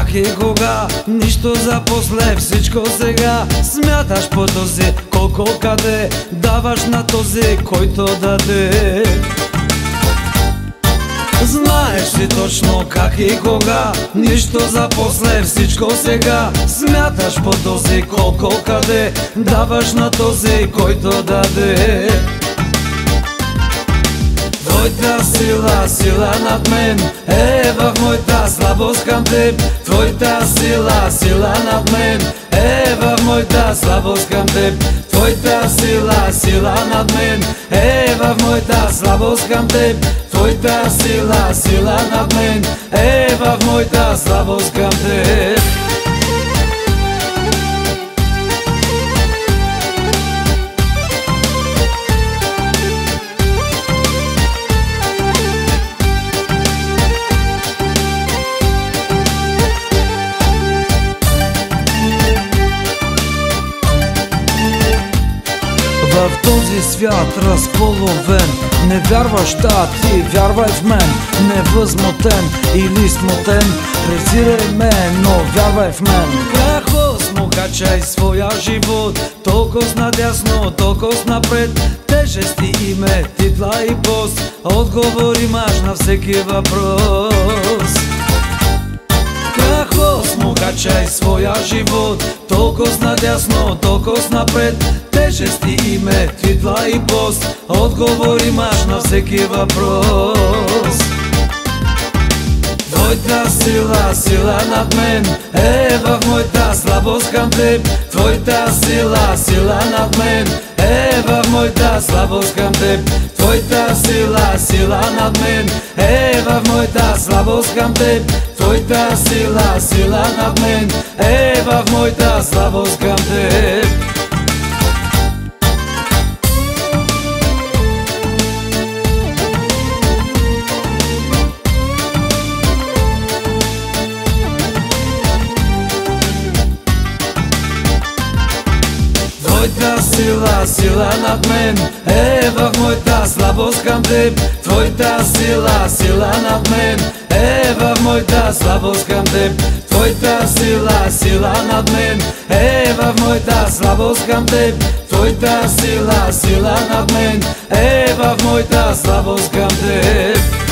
как и кога, нищо за после, всичко сега. Смяташ по този, колко къде, даваш на този, който даде. Знаеш ли точно как и кога, нищо за после, всичко сега. Смяташ по този, колко къде, даваш на този, който даде. Твоята сила, сила над мен е в моята слабост към теб. Твоята сила, сила над мен е в моята слабост към теб. Твоята сила, сила над мен е в моята слабост към теб. Твоята сила, сила над мен е в моята слабост към теб. В този свят разполовен, не вярваш, да, ти вярвай в мен. Невъзмутен или смутен, презирай ме, но вярвай в мен. Какво смукачай своя живот, толкова надясно, толкова напред. Тежести име, титла и пост, отговор имаш на всеки въпрос. Какво смукачай своя живот, толкова надясно, толкова напред. Тежести име, титла и пост, отговор имаш на всеки въпрос. Твоята сила, сила над мен е в моята слабост към теб. Твоята сила, сила над мен е в моята слабост към теб. Твоята сила, сила над мен е в моята слабост към теб. Твоята сила, сила над мен е в моята слабост към теб. Твоята сила, сила над мен е в моята слабост към теб. Твоята сила, сила над мен е в моята слабост към теб. Твоята сила, сила над мен е в моята слабост към теб. Твоята сила, сила над мен е в моята слабост към теб.